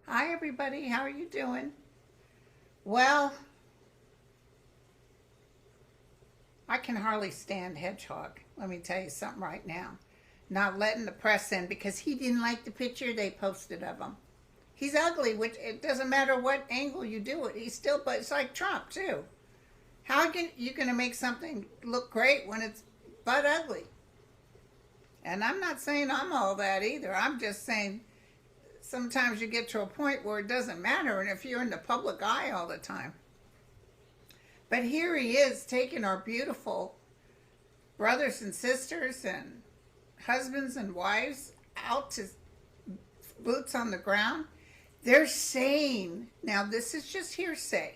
Hi, everybody. How are you doing? Well, I can hardly stand Hedgehog. Let me tell you something right now. Not letting the press in because he didn't like the picture they posted of him. He's ugly, which it doesn't matter what angle you do it. He's still, but it's like Trump too. How can you gonna make something look great when it's butt ugly? And I'm not saying I'm all that either. I'm just saying sometimes you get to a point where it doesn't matter, and if you're in the public eye all the time. But here he is taking our beautiful brothers and sisters and husbands and wives out to boots on the ground. They're saying, now this is just hearsay,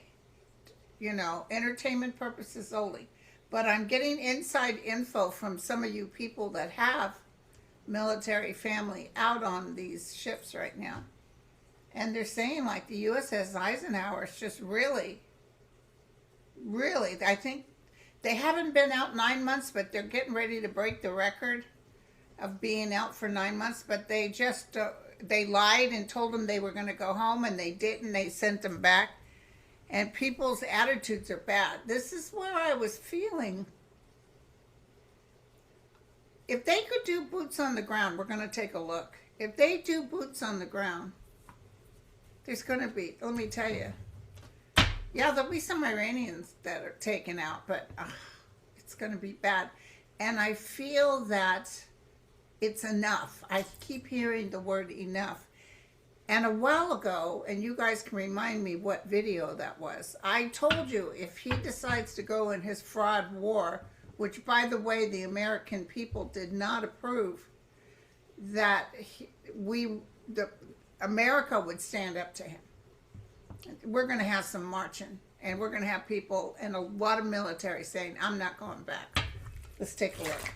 entertainment purposes only. But I'm getting inside info from some of you people that have military family out on these ships right now. And they're saying like the USS Eisenhower is just really, I think they haven't been out 9 months, but they're getting ready to break the record of being out for 9 months. But they just, they lied and told them they were going to go home, and they didn't. They sent them back. And people's attitudes are bad. This is where I was feeling. If they could do boots on the ground, we're going to take a look. If they do boots on the ground, there's going to be, let me tell you, yeah, there'll be some Iranians that are taken out, but it's going to be bad. And I feel that it's enough. I keep hearing the word enough. And a while ago, and you guys can remind me what video that was, I told you if he decides to go in his fraud war, which, by the way, the American people did not approve, that America would stand up to him. We're going to have some marching, and we're going to have people and a lot of military saying, I'm not going back. Let's take a look.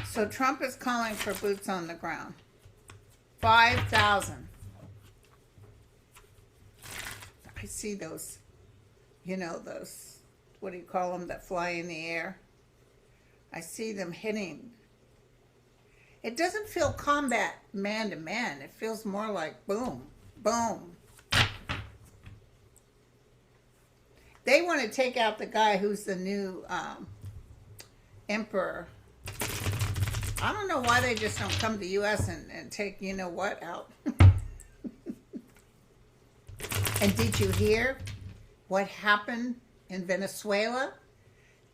So Trump is calling for boots on the ground. 5,000. I see those, those, what do you call them, that fly in the air? I see them hitting. It doesn't feel combat man to man. It feels more like boom, boom. They want to take out the guy who's the new emperor. I don't know why they just don't come to the U.S. and take, out. And did you hear what happened in Venezuela?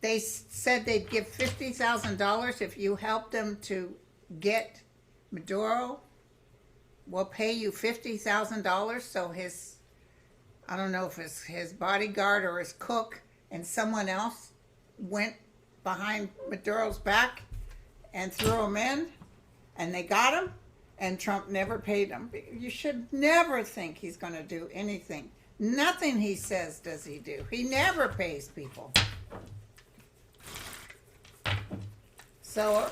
They said they'd give $50,000 if you help them to get Maduro. We'll pay you $50,000. So I don't know if it's his bodyguard or his cook and someone else went behind Maduro's back and threw him in, and they got him, and Trump never paid him. You should never think he's going to do anything. Nothing he says does he do. He never pays people. So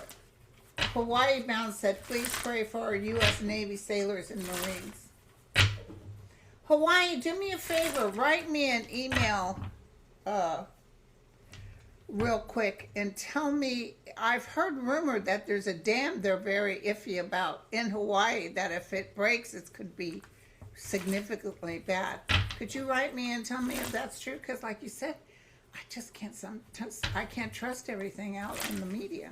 Hawaii Bound said, please pray for our U.S. Navy sailors and Marines. Hawaii, do me a favor. Write me an email real quick and tell me, I've heard rumor that there's a dam they're very iffy about in Hawaii, that if it breaks, it could be significantly bad. Could you write me and tell me if that's true? Because like you said, I just can't, sometimes I can't trust everything out in the media.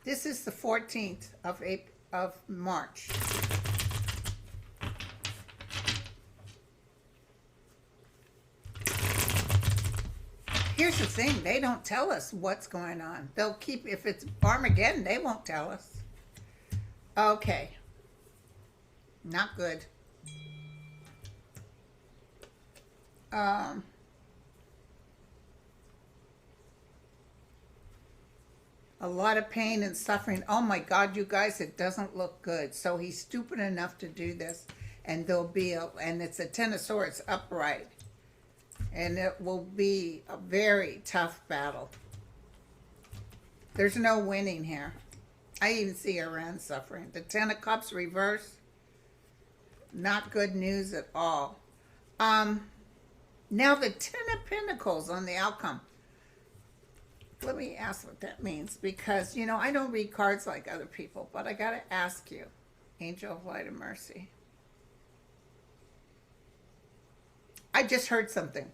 This is the 14th of March. Here's the thing, they don't tell us what's going on. They'll keep, if it's Armageddon, they won't tell us. Okay. Not good. A lot of pain and suffering. Oh my God, you guys, it doesn't look good. So he's stupid enough to do this, and and it's a Ten of Swords upright. And it will be a very tough battle. There's no winning here. I even see Iran suffering. The Ten of Cups reverse. Not good news at all. Now the Ten of Pentacles on the outcome. Let me ask what that means, because, you know, I don't read cards like other people, but I got to ask you, Angel of Light and Mercy. I just heard something.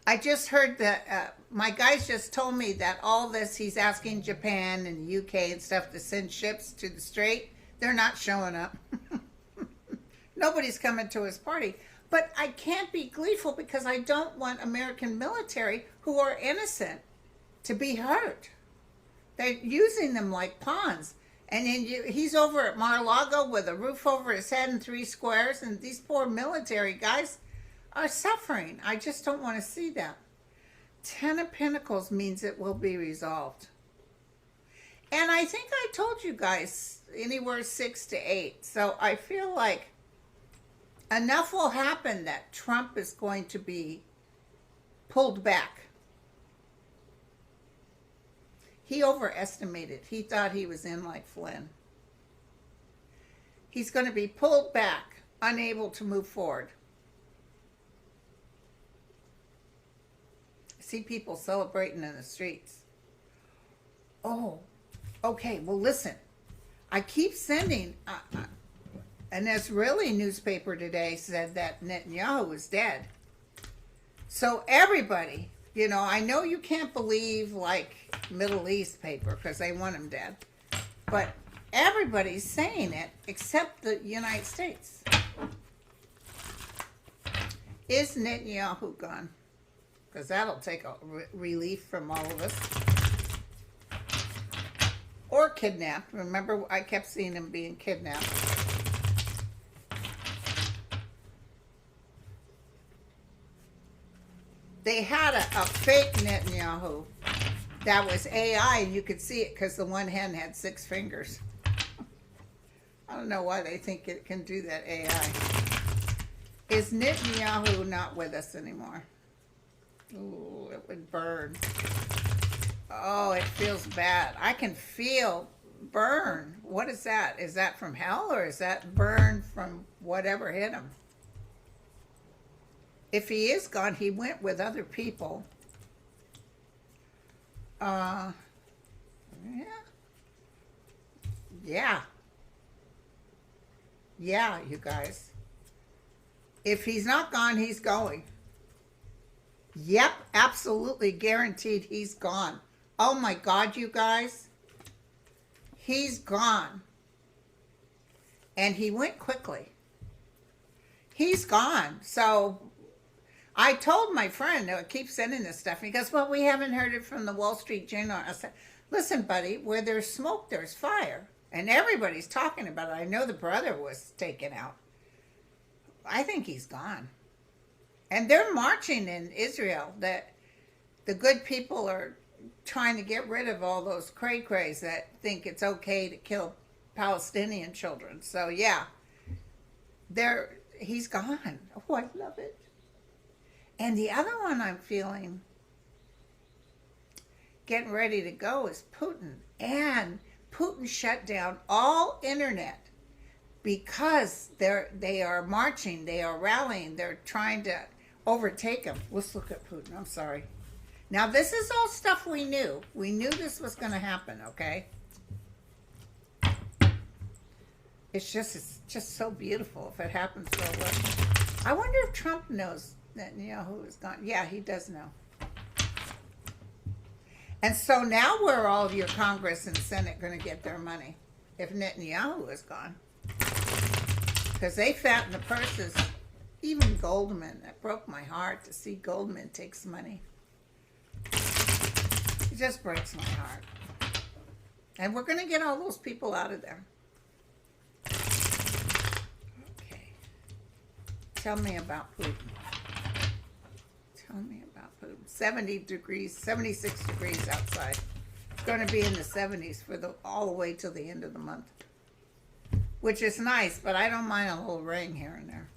I just heard that my guys just told me that all this, he's asking Japan and the UK and stuff to send ships to the Strait. They're not showing up. Nobody's coming to his party. But I can't be gleeful because I don't want American military who are innocent to be hurt. They're using them like pawns. And then he's over at Mar-a-Lago with a roof over his head and 3 squares, and these poor military guys are suffering. I just don't want to see that. Ten of Pentacles means it will be resolved. And I think I told you guys anywhere 6 to 8. So I feel like enough will happen that Trump is going to be pulled back. He overestimated. He thought he was in like Flynn. He's going to be pulled back, unable to move forward. I see people celebrating in the streets. Oh, okay. Well, listen. I keep sending... an Israeli newspaper today said that Netanyahu is dead. So everybody, you know, I know you can't believe like Middle East paper because they want him dead. But everybody's saying it except the United States. Is Netanyahu gone? Because that'll take a relief from all of us. Or kidnapped. Remember, I kept seeing him being kidnapped. They had a fake Netanyahu that was AI, and you could see it because the one hand had 6 fingers. I don't know why they think it can do that AI. Is Netanyahu not with us anymore? Ooh, it would burn. Oh, it feels bad. I can feel burn. What is that? Is that from hell, or is that burn from whatever hit him? If he is gone, he went with other people. Yeah. Yeah. Yeah, you guys. If he's not gone, he's going. Yep, absolutely guaranteed he's gone. Oh my God, you guys. He's gone. And he went quickly. He's gone. So I told my friend who keeps sending this stuff, he goes, well, we haven't heard it from the Wall Street Journal. I said, listen, buddy, where there's smoke, there's fire. And everybody's talking about it. I know the brother was taken out. I think he's gone. And they're marching in Israel. That the good people are trying to get rid of all those cray-crays that think it's okay to kill Palestinian children. So, yeah, he's gone. Oh, I love it. And the other one I'm feeling getting ready to go is Putin. And Putin shut down all internet because they are marching, they are rallying, they're trying to overtake him. Let's look at Putin. I'm sorry. Now, this is all stuff we knew. We knew this was going to happen, okay? It's just so beautiful if it happens so well. I wonder if Trump knows Netanyahu is gone. Yeah, he does know. And so now where are all of your Congress and Senate going to get their money if Netanyahu is gone? Because they fatten the purses. Even Goldman, that broke my heart to see Goldman takes money. It just breaks my heart. And we're going to get all those people out of there. Okay. Tell me about Putin. Tell me about Putin. 70 degrees, 76 degrees outside. It's going to be in the 70s for all the way till the end of the month. Which is nice, but I don't mind a little rain here and there.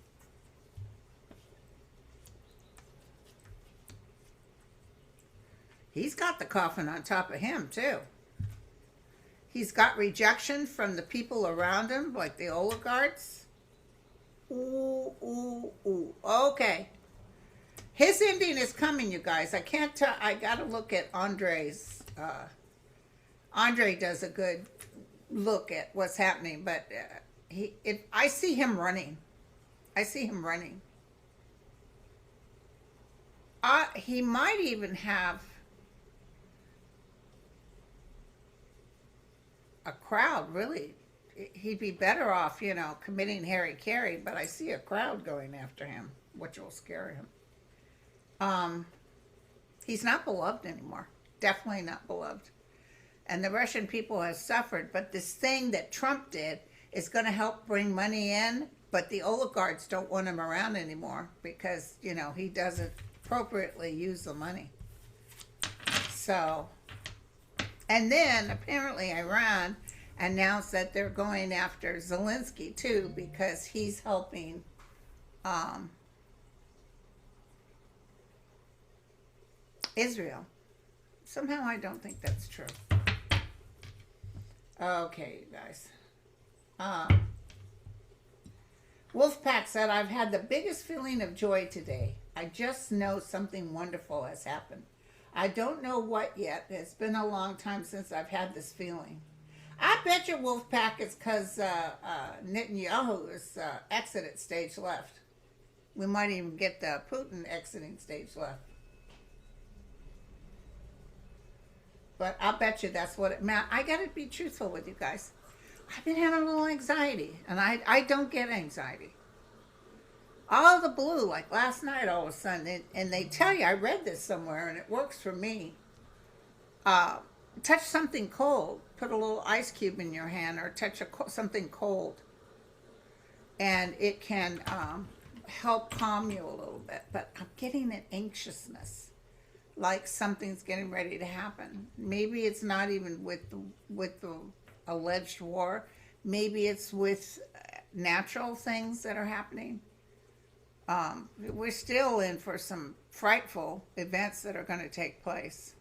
He's got the coffin on top of him, too. He's got rejection from the people around him, like the oligarchs. Ooh, ooh, ooh. Okay. His ending is coming, you guys. I can't tell. I got to look at Andre's. Andre does a good look at what's happening, but I see him running. I see him running. He might even have a crowd, really. He'd be better off, committing Harry, but I see a crowd going after him, which will scare him. He's not beloved anymore. Definitely not beloved. And the Russian people have suffered, but this thing that Trump did is going to help bring money in, but the oligarchs don't want him around anymore because, he doesn't appropriately use the money. So, and then apparently Iran announced that they're going after Zelensky too because he's helping Israel. Somehow I don't think that's true. Okay, you guys. Wolfpack said, I've had the biggest feeling of joy today. I just know something wonderful has happened. I don't know what yet. It's been a long time since I've had this feeling. I bet you Wolfpack is because Netanyahu is exited stage left. We might even get the Putin exiting stage left. But I'll bet you that's what it meant. I got to be truthful with you guys. I've been having a little anxiety, and I don't get anxiety. All the blue, like last night all of a sudden, and they tell you, I read this somewhere, and it works for me. Touch something cold. Put a little ice cube in your hand, or touch something cold. And it can help calm you a little bit. But I'm getting an anxiousness. Like something's getting ready to happen. Maybe it's not even with the alleged war. Maybe it's with natural things that are happening. We're still in for some frightful events that are going to take place.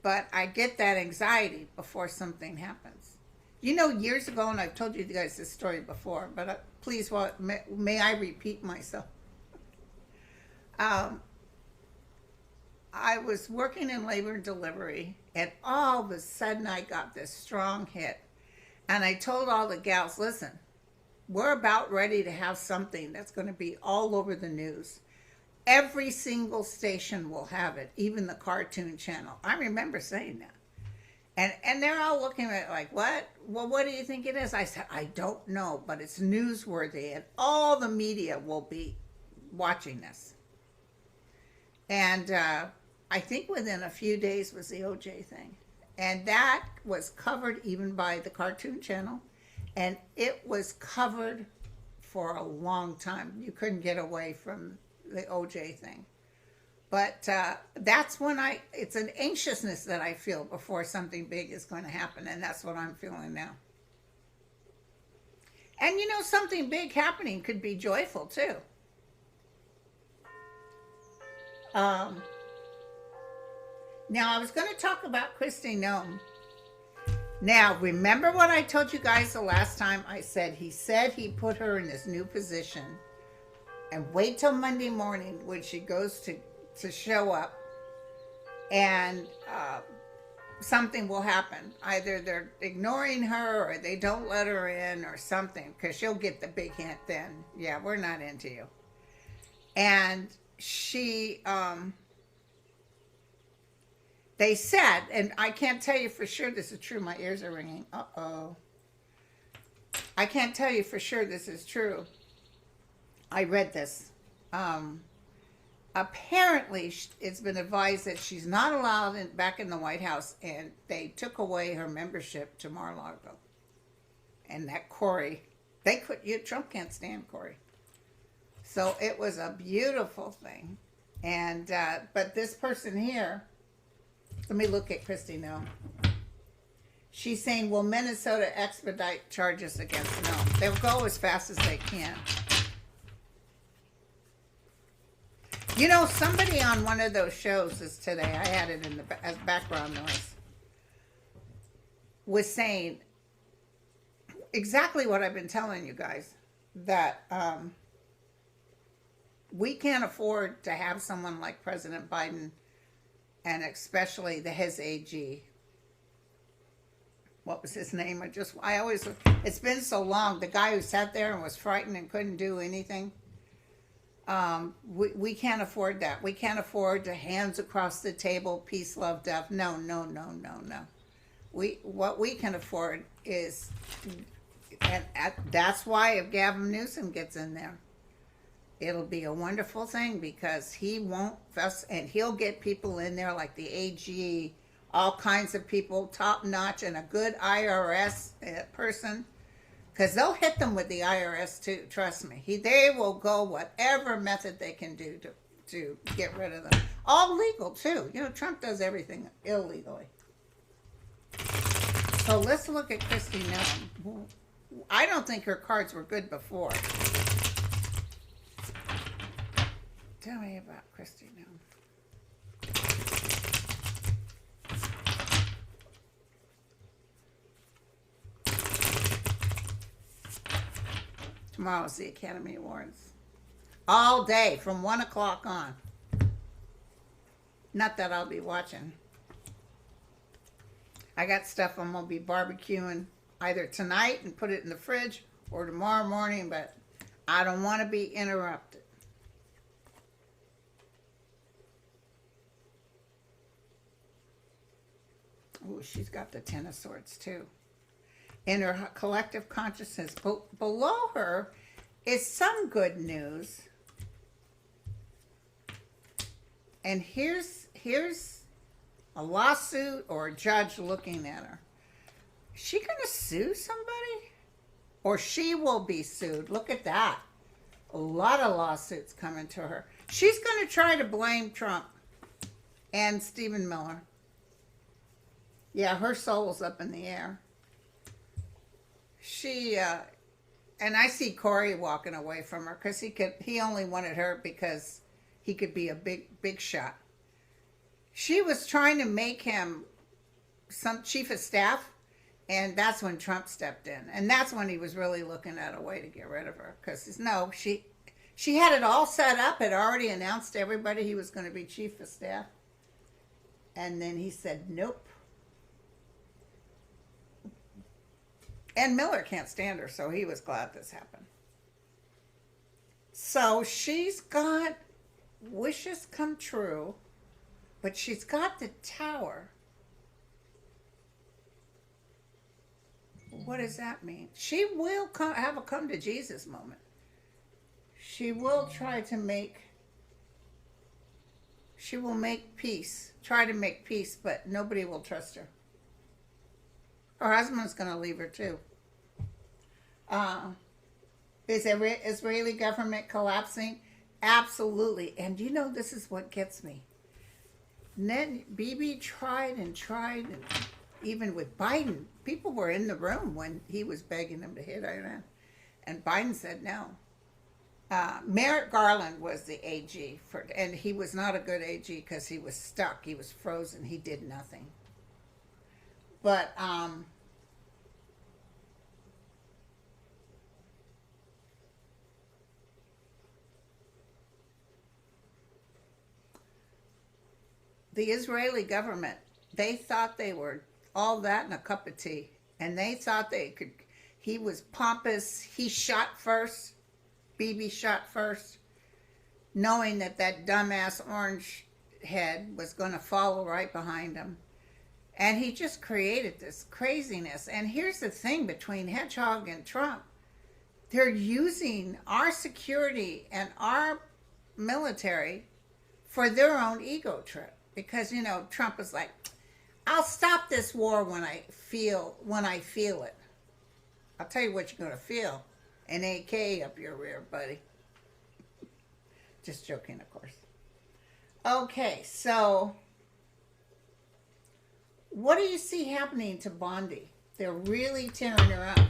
But I get that anxiety before something happens. Years ago, and I've told you guys this story before, but please, may I repeat myself? I was working in labor and delivery, and all of a sudden I got this strong hit. And I told all the gals, listen, we're about ready to have something that's going to be all over the news. Every single station will have it, even the cartoon channel. I remember saying that. And they're all looking at it like, what? Well, what do you think it is? I said, I don't know, but it's newsworthy, and all the media will be watching this. And I think within a few days was the OJ thing. And that was covered even by the Cartoon Channel. And it was covered for a long time. You couldn't get away from the OJ thing. But that's when it's an anxiousness that I feel before something big is going to happen. And that's what I'm feeling now. And something big happening could be joyful too. Now, I was going to talk about Kristi Noem. Now, remember what I told you guys the last time? I said he put her in this new position. And wait till Monday morning when she goes to show up. And something will happen. Either they're ignoring her or they don't let her in or something. Because she'll get the big hint then. Yeah, we're not into you. And she... they said, and I can't tell you for sure this is true. My ears are ringing. Uh-oh. I can't tell you for sure this is true. I read this. Apparently, it's been advised that she's not allowed back in the White House, and they took away her membership to Mar-a-Lago. And that Corey, Trump can't stand Corey. So it was a beautiful thing. And, but this person here, let me look at Kristi Noem. She's saying, will Minnesota expedite charges against Noem? They'll go as fast as they can. Somebody on one of those shows this today, I had it in as background noise, was saying exactly what I've been telling you guys, that we can't afford to have someone like President Biden, and especially his AG. What was his name? It's been so long. The guy who sat there and was frightened and couldn't do anything. We can't afford that. We can't afford the hands across the table, peace, love, death. No. What we can afford is, and that's why if Gavin Newsom gets in there, it'll be a wonderful thing, because he won't fuss, and he'll get people in there like the AG, all kinds of people, top notch, and a good IRS person, because they'll hit them with the IRS too. Trust me, they will go whatever method they can do to get rid of them. All legal too. Trump does everything illegally. So let's look at Kristi Noem. I don't think her cards were good before. Tell me about Kristi Noem. Tomorrow's the Academy Awards. All day from 1 o'clock on. Not that I'll be watching. I got stuff I'm going to be barbecuing either tonight and put it in the fridge or tomorrow morning, but I don't want to be interrupted. Oh, she's got the Ten of Swords too. In her collective consciousness, below her is some good news. And here's a lawsuit or a judge looking at her. Is she going to sue somebody? Or she will be sued. Look at that. A lot of lawsuits coming to her. She's going to try to blame Trump and Stephen Miller. Yeah, her soul's up in the air. And I see Corey walking away from her because he only wanted her because he could be a big shot. She was trying to make him some chief of staff, and that's when Trump stepped in. And that's when he was really looking at a way to get rid of her. Because, she had it all set up, had already announced to everybody he was going to be chief of staff. And then he said, nope. And Miller can't stand her, so he was glad this happened. So she's got wishes come true, but she's got the Tower. What does that mean? She will have a come to Jesus moment. She will make peace, try to make peace, but nobody will trust her. Her husband's going to leave her too. Is the Israeli government collapsing? Absolutely. And this is what gets me. Bibi tried, and even with Biden, people were in the room when he was begging them to hit Iran. And Biden said no. Merrick Garland was the AG, and he was not a good AG because he was stuck. He was frozen. He did nothing. But the Israeli government, they thought they were all that in a cup of tea. And they thought he was pompous. He shot first. Bibi shot first, knowing that dumbass orange head was going to follow right behind him. And he just created this craziness. And here's the thing between Hedgehog and Trump. They're using our security and our military for their own ego trip. Because, Trump is like, I'll stop this war when I feel it. I'll tell you what you're going to feel. An AK up your rear, buddy. Just joking, of course. Okay, so what do you see happening to Bondi? They're really tearing her up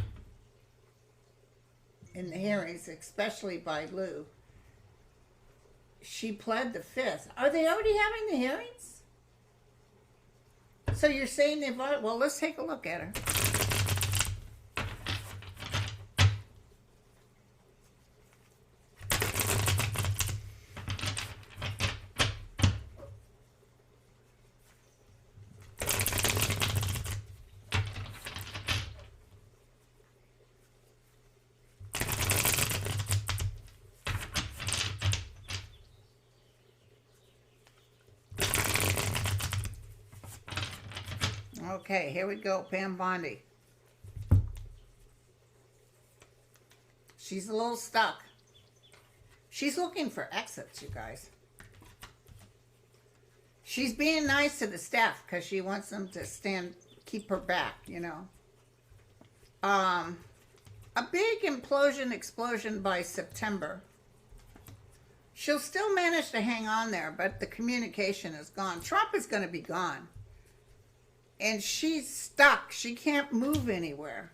in the hearings, especially by Lou. She pled the fifth. Are they already having the hearings? So you're saying they've already... Well, let's take a look at her. Okay, here we go. Pam Bondi. She's a little stuck. She's looking for exits, you guys. She's being nice to the staff because she wants them to keep her back, you know. A big explosion by September. She'll still manage to hang on there, but the communication is gone. Trump is going to be gone. And she's stuck. She can't move anywhere.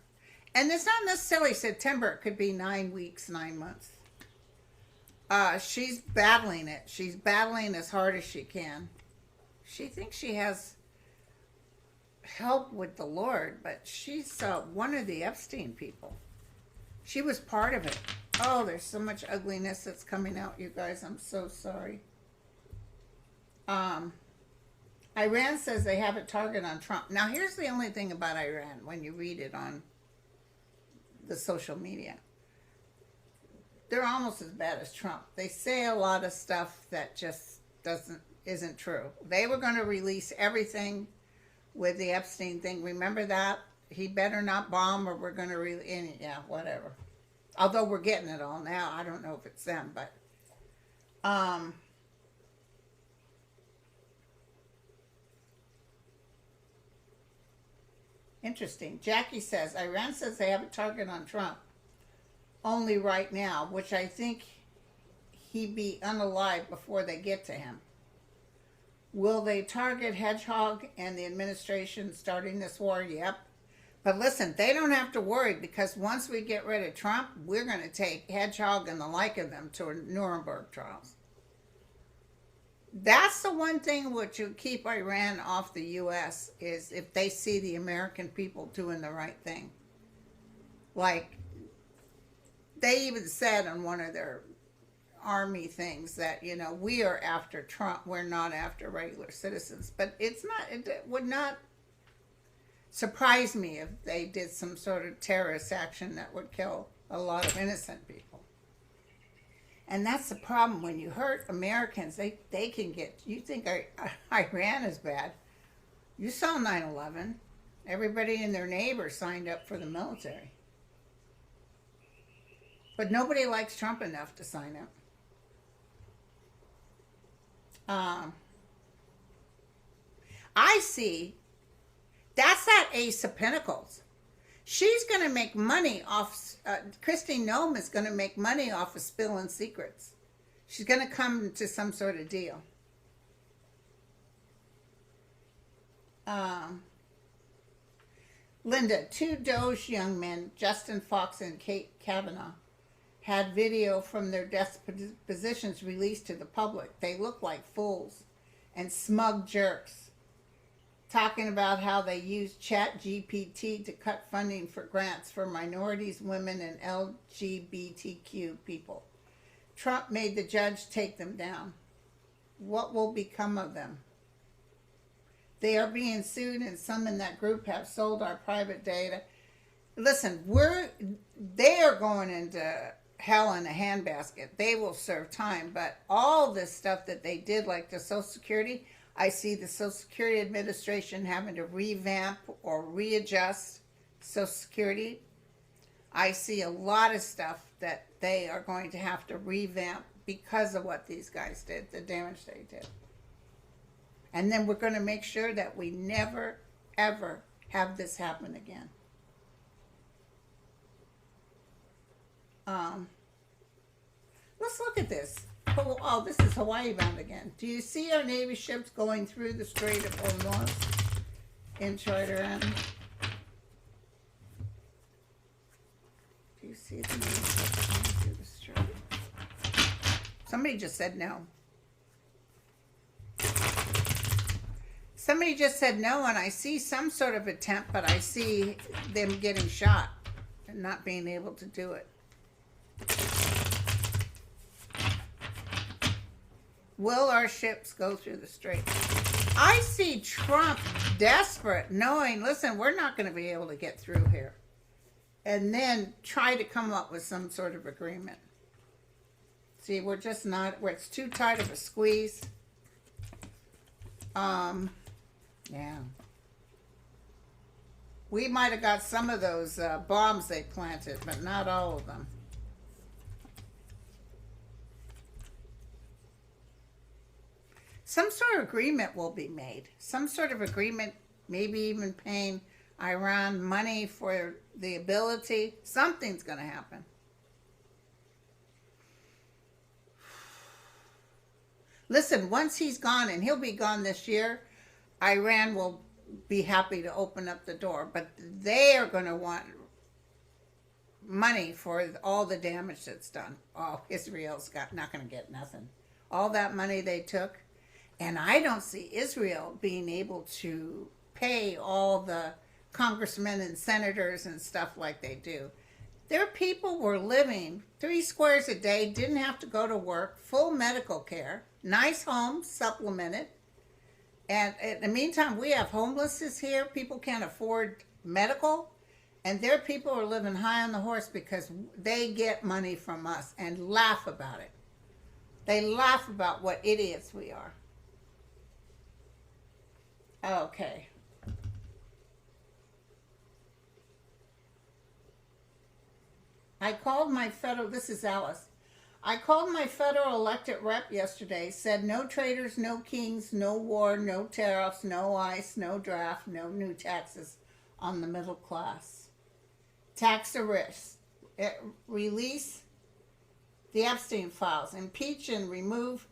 And it's not necessarily September. It could be 9 weeks, 9 months. She's battling it. She's battling as hard as she can. She thinks she has help with the Lord, but she's one of the Epstein people. She was part of it. Oh, there's so much ugliness that's coming out, you guys. I'm so sorry. Iran says they have a target on Trump. Now, here's the only thing about Iran when you read it on the social media. They're almost as bad as Trump. They say a lot of stuff that just isn't true. They were going to release everything with the Epstein thing. Remember that? He better not bomb or we're going to yeah, whatever. Although we're getting it all now. I don't know if it's them, but interesting. Jackie says, Iran says they have a target on Trump only right now, which I think he'd be unalive before they get to him. Will they target Hedgehog and the administration starting this war? Yep. But listen, they don't have to worry because once we get rid of Trump, we're going to take Hedgehog and the like of them to Nuremberg trials. That's the one thing which will keep Iran off the U.S. is if they see the American people doing the right thing. Like, they even said on one of their army things that, you know, we are after Trump, we're not after regular citizens. But it would not surprise me if they did some sort of terrorist action that would kill a lot of innocent people. And that's the problem. When you hurt Americans, they can get, you think Iran is bad. You saw 9/11. Everybody and their neighbor signed up for the military. But nobody likes Trump enough to sign up. I see, that's that Ace of Pentacles. She's going to make money off, Kristi Noem is going to make money off of spilling secrets. She's going to come to some sort of deal. Linda, 2 Doge young men, Justin Fox and Kate Kavanaugh, had video from their depositions released to the public. They look like fools and smug jerks, talking about how they used ChatGPT to cut funding for grants for minorities, women, and LGBTQ people. Trump made the judge take them down. What will become of them? They are being sued, and some in that group have sold our private data. Listen, they are going into hell in a handbasket. They will serve time, but all this stuff that they did, like the Social Security, I see the Social Security Administration having to revamp or readjust Social Security. I see a lot of stuff that they are going to have to revamp because of what these guys did, the damage they did. And then we're going to make sure that we never, ever have this happen again. Let's look at this. Oh, this is Hawaii bound again. Do you see our Navy ships going through the Strait of Hormuz in Charter End? Do you see the Navy ships going through the strait? Somebody just said no. Somebody just said no, and I see some sort of attempt, but I see them getting shot and not being able to do it. Will our ships go through the strait? I see Trump desperate, knowing, listen, we're not going to be able to get through here. And then try to come up with some sort of agreement. See, we're just not, it's too tight of a squeeze. Yeah. We might have got some of those bombs they planted, but not all of them. Some sort of agreement will be made. Some sort of agreement, maybe even paying Iran money for the ability. Something's going to happen. Listen, once he's gone, and he'll be gone this year, Iran will be happy to open up the door. But they are going to want money for all the damage that's done. Oh, Israel's not going to get nothing. All that money they took. And I don't see Israel being able to pay all the congressmen and senators and stuff like they do. Their people were living 3 squares a day, didn't have to go to work, full medical care, nice homes supplemented. And in the meantime, we have homelessness here. People can't afford medical. And their people are living high on the horse because they get money from us and laugh about it. They laugh about what idiots we are. Okay. I called my federal, this is Alice. I called my federal elected rep yesterday, said no traitors, no kings, no war, no tariffs, no ICE, no draft, no new taxes on the middle class. Tax the rich. Release the Epstein files. Impeach and remove,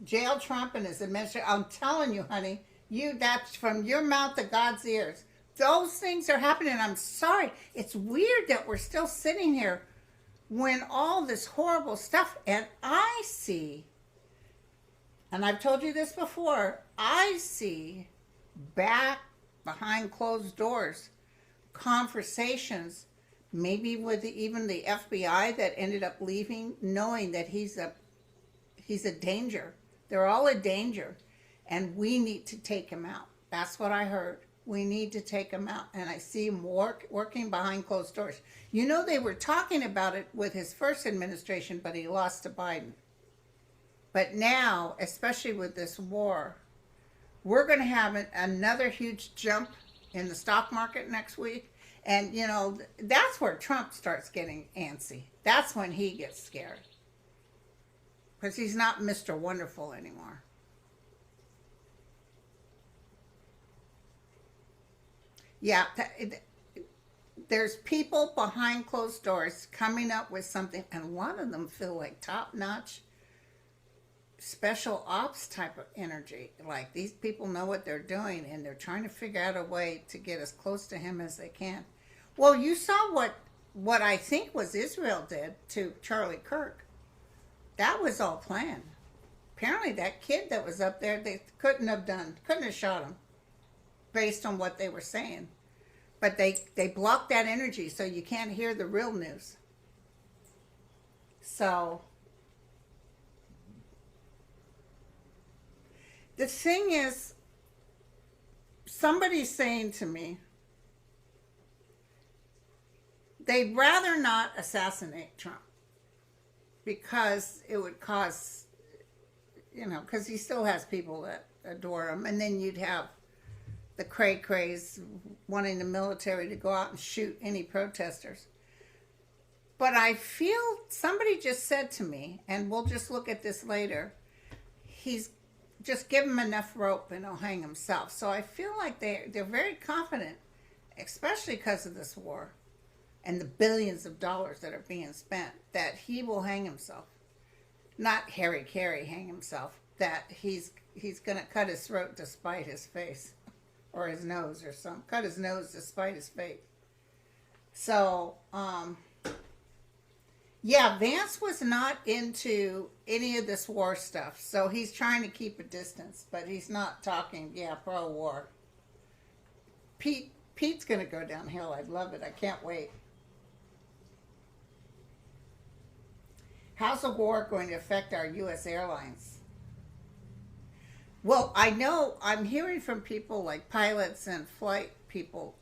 jail Trump and his administration. I'm telling you, honey, that's from your mouth to God's ears. Those things are happening. I'm sorry. It's weird that we're still sitting here when all this horrible stuff, and I see, and I've told you this before, I see back behind closed doors conversations, maybe with even the FBI that ended up leaving, knowing that he's a danger. They're all a danger, and we need to take him out. That's what I heard. We need to take him out. And I see him working behind closed doors. You know, they were talking about it with his first administration, but he lost to Biden. But now, especially with this war, we're going to have another huge jump in the stock market next week. And, you know, that's where Trump starts getting antsy. That's when he gets scared. Because he's not Mr. Wonderful anymore. Yeah, there's people behind closed doors coming up with something, and a lot of them feel like top-notch special ops type of energy. Like, these people know what they're doing, and they're trying to figure out a way to get as close to him as they can. Well, you saw what I think was Israel did to Charlie Kirk. That was all planned. Apparently that kid that was up there, they couldn't have shot him based on what they were saying. But they blocked that energy so you can't hear the real news. So the thing is, somebody's saying to me, they'd rather not assassinate Trump because it would cause, you know, because he still has people that adore him. And then you'd have the cray-crays wanting the military to go out and shoot any protesters. But I feel, somebody just said to me, and we'll just look at this later, he's just give him enough rope and he'll hang himself. So I feel like they're very confident, especially because of this war and the billions of dollars that are being spent, that he will hang himself. Not Harry Carey hang himself, that he's going to cut his throat to spite his face. Or his nose or something. Cut his nose to spite his face. So, yeah, Vance was not into any of this war stuff. So he's trying to keep a distance. But he's not talking, pro-war. Pete's going to go downhill. I love it. I can't wait. How's the war going to affect our U.S. airlines? Well, I know, I'm hearing from people like pilots and flight people.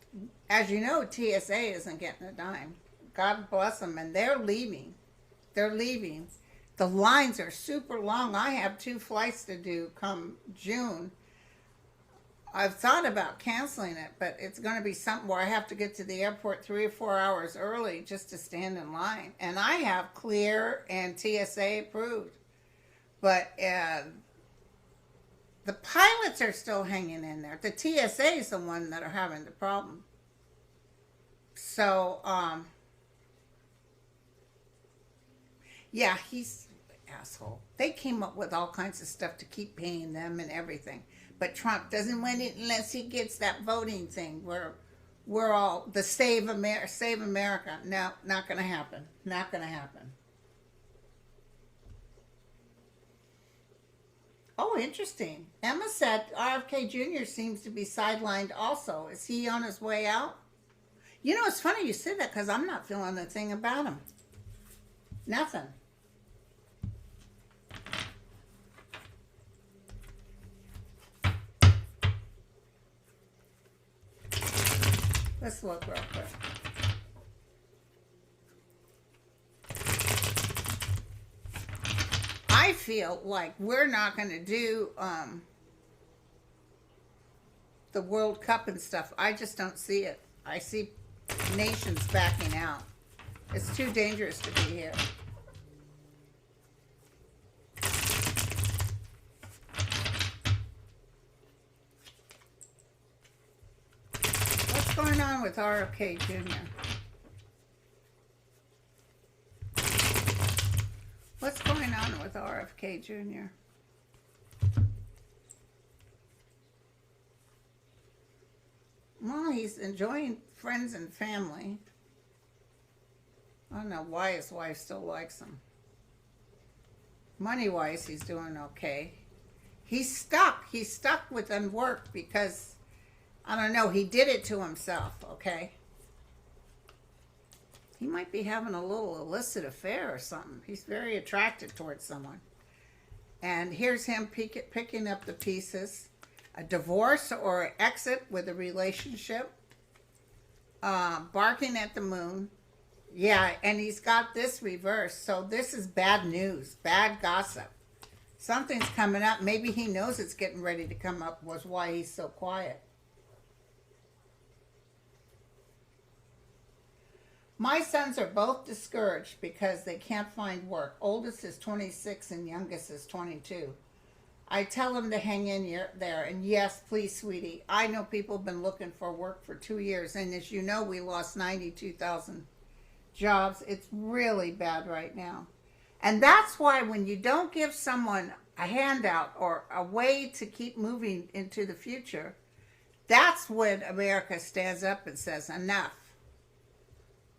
As you know, TSA isn't getting a dime. God bless them, and they're leaving. They're leaving. The lines are super long. I have 2 flights to do come June. I've thought about canceling it, but it's going to be something where I have to get to the airport 3 or 4 hours early just to stand in line. And I have Clear and TSA approved. But the pilots are still hanging in there. The TSA is the one that are having the problem. So, yeah, he's an asshole. They came up with all kinds of stuff to keep paying them and everything. But Trump doesn't win it unless he gets that voting thing where we're all the Save America. No, not going to happen. Not going to happen. Oh, interesting. Emma said RFK Jr. seems to be sidelined also. Is he on his way out? You know, it's funny you said that because I'm not feeling a thing about him. Nothing. Let's look real quick. I feel like we're not going to do the World Cup and stuff. I just don't see it. I see nations backing out. It's too dangerous to be here. What's going on with RFK Jr.? What's going on with RFK Jr.? Well, he's enjoying friends and family. I don't know why his wife still likes him. Money-wise, he's doing okay. He's stuck. He's stuck with work because, I don't know, he did it to himself, okay? He might be having a little illicit affair or something. He's very attracted towards someone. And here's him picking up the pieces. A divorce or exit with a relationship. Barking at the moon. Yeah, and he's got this reversed. So this is bad news, bad gossip. Something's coming up. Maybe he knows it's getting ready to come up, was why he's so quiet. My sons are both discouraged because they can't find work. Oldest is 26 and youngest is 22. I tell them to hang in there. And yes, please, sweetie. I know people have been looking for work for 2 years. And as you know, we lost 92,000 jobs. It's really bad right now. And that's why when you don't give someone a handout or a way to keep moving into the future, that's when America stands up and says, enough.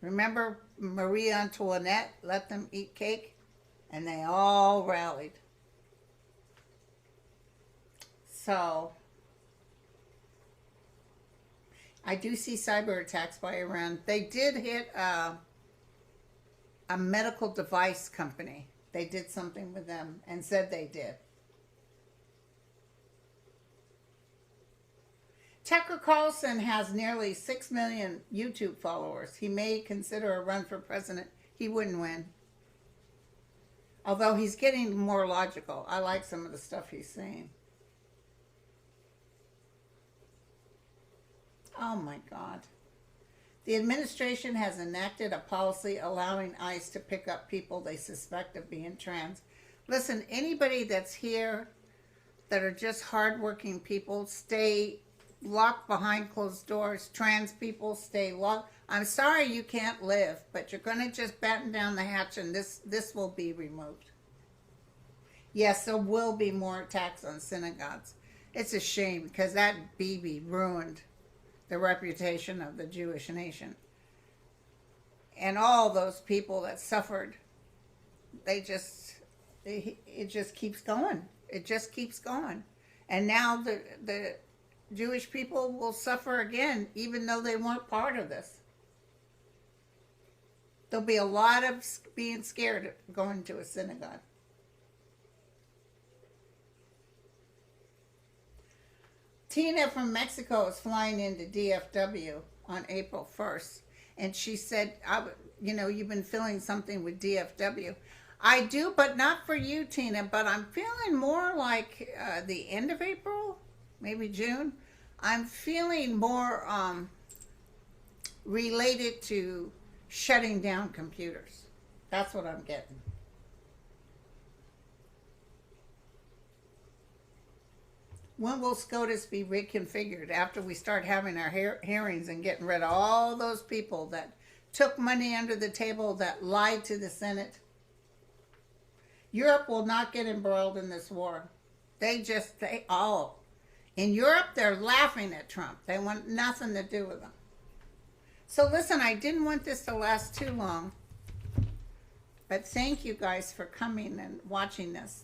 Remember Marie Antoinette, let them eat cake? And they all rallied. So, I do see cyber attacks by Iran. They did hit a medical device company. They did something with them and said they did. Tucker Carlson has nearly 6 million YouTube followers. He may consider a run for president. He wouldn't win. Although he's getting more logical. I like some of the stuff he's saying. Oh my God. The administration has enacted a policy allowing ICE to pick up people they suspect of being trans. Listen, anybody that's here that are just hardworking people, stay locked behind closed doors. Trans people, stay locked. I'm sorry you can't live, but you're going to just batten down the hatch and this will be removed. Yes, there will be more attacks on synagogues. It's a shame because that Bibi ruined the reputation of the Jewish nation. And all those people that suffered, it just keeps going. It just keeps going. And now the Jewish people will suffer again, even though they weren't part of this. There'll be a lot of being scared of going to a synagogue. Tina from Mexico is flying into DFW on April 1st. And she said, you've been feeling something with DFW. I do, but not for you, Tina. But I'm feeling more like the end of April, maybe June. I'm feeling more related to shutting down computers. That's what I'm getting. When will SCOTUS be reconfigured? After we start having our hearings and getting rid of all those people that took money under the table, that lied to the Senate. Europe will not get embroiled in this war. In Europe, they're laughing at Trump. They want nothing to do with him. So listen, I didn't want this to last too long, but thank you guys for coming and watching this.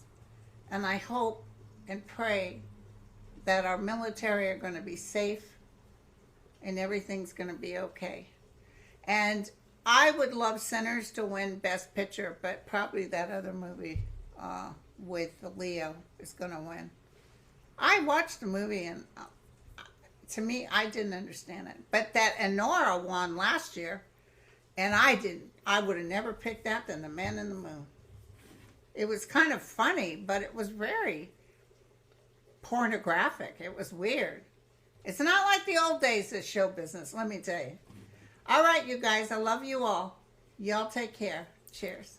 And I hope and pray that our military are going to be safe and everything's going to be okay. And I would love Sinners to win Best Picture, but probably that other movie with Leo is going to win. I watched the movie and to me, I didn't understand it. But that Enora won last year, and I didn't. I would have never picked that than The Man in the Moon. It was kind of funny, but it was very pornographic. It was weird. It's not like the old days of show business, let me tell you. All right, you guys, I love you all. Y'all take care. Cheers.